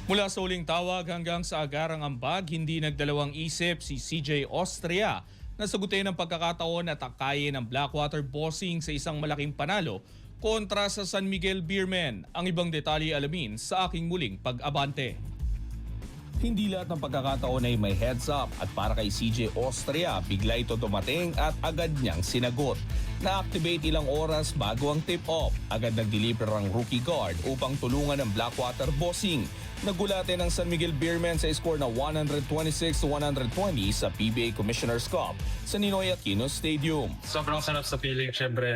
Mula sa uling tawag hanggang sa agarang ambag, hindi nagdalawang isip si CJ Austria na sagutin ang pagkakataon at akayin ng Blackwater Bossing sa isang malaking panalo kontra sa San Miguel Beermen. Ang ibang detalye alamin sa aking muling pag-abante. Hindi lahat ng pagkakataon ay may heads up at para kay CJ Austria, bigla ito dumating at agad niyang sinagot. Na-activate ilang oras bago ang tip-off. Agad nag-deliver ang rookie guard upang tulungan ng Blackwater Bossing. Nagulate ng San Miguel Beermen sa score na 126-120 sa PBA Commissioner's Cup sa Ninoy Aquino Stadium. Sobrang sarap sa feeling, syempre,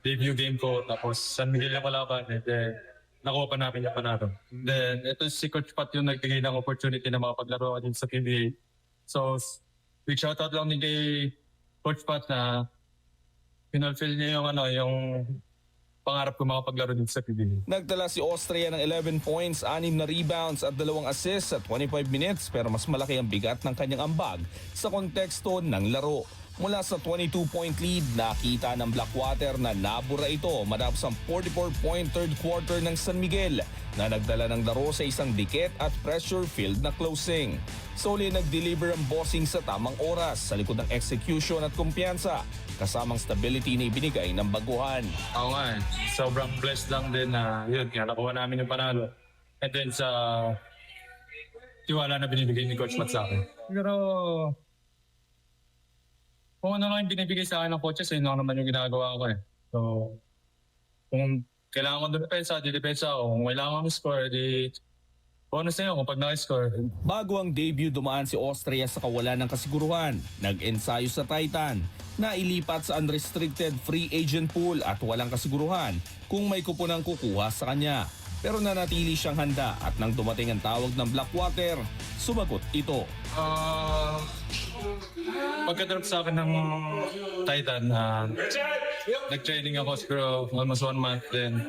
debut game ko, tapos San Miguel yung kalaban, and then nakuha pa namin yung panalo. Then, ito si Coach Pat yung nagbigay ng opportunity na makapaglaro din sa PBA. So, big shoutout lang din kay Coach Pat na pinulfill niya yung pangarap ko makapaglaro din sa PBA. Nagtala si Austria ng 11 points, 6 na rebounds at 2 assists sa 25 minutes pero mas malaki ang bigat ng kanyang ambag sa konteksto ng laro. Mula sa 22-point lead, nakita ng Blackwater na nabura ito matapos ang 44-point third quarter ng San Miguel na nagdala ng laro sa isang dikit at pressure-filled na closing. Solid nag-deliver ang Bossing sa tamang oras sa likod ng execution at kumpiyansa kasamang stability na ibinigay ng baguhan. Oo nga, sobrang blessed lang din na yun, nga nakuha namin yung panalo. And then sa tiwala na binibigay ni Coach Pat sa akin. Pero kung ano lang yung binibigay sa akin ng coaches, yun lang naman yung ginagawa ko eh. So, kung kailangan ko dumepensa, didepensa ako. Kung kailangan ko score, di bonus na yun kung pag naka-score. Bago ang debut, dumaan si Austria sa kawalan ng kasiguruhan. Nag-ensayo sa Titan, nailipat sa unrestricted free agent pool at walang kasiguruhan kung may kupunang kukuha sa kanya. Pero nanatili siyang handa at nang dumating ang tawag ng Blackwater, sumagot ito. Pagka-drop sa akin ng Titan, nag-training ako siguro almost 1 month. Then,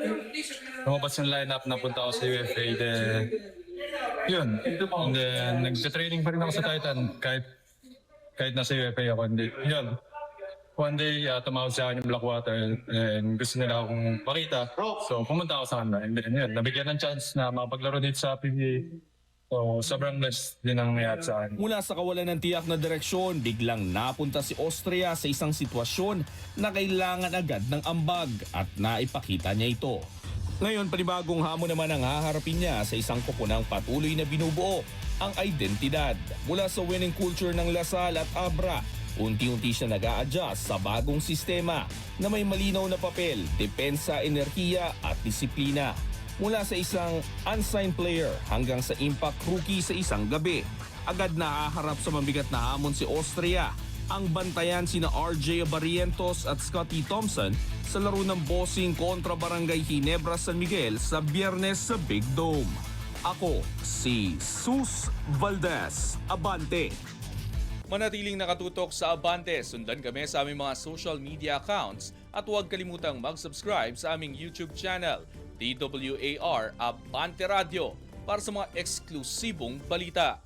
lumabas yung lineup, napunta ako sa UFA. Then, yun. And then, nag-training pa rin ako sa Titan kahit nasa UFA ako. Hindi, yun. One day, tumawag sa akin yung Blackwater and gusto nila akong makita. So, pumunta ako sa kanila. And then, yun, nabigyan ng chance na makapaglaro dito sa PBA. So, sobrang blessed din ang nangyayari sa akin. Mula sa kawalan ng tiyak na direksyon, biglang napunta si Austria sa isang sitwasyon na kailangan agad ng ambag at naipakita niya ito. Ngayon, panibagong hamon naman ang haharapin niya sa isang kupunang patuloy na binubuo, ang identidad. Mula sa winning culture ng Lasal at Abra, unti-unti siya nag-a-adjust sa bagong sistema na may malinaw na papel, depensa, enerhiya at disiplina. Mula sa isang unsigned player hanggang sa impact rookie sa isang gabi. Agad nahaharap sa mabigat na hamon si Austria. Ang bantayan sina RJ Barrientos at Scotty Thompson sa laro ng Bossing kontra Barangay Ginebra San Miguel sa Biyernes sa Big Dome. Ako si Sus Valdez. Abante! Manatiling nakatutok sa Abante, sundan kami sa aming mga social media accounts at huwag kalimutang mag-subscribe sa aming YouTube channel, DWAR Abante Radio, para sa mga eksklusibong balita.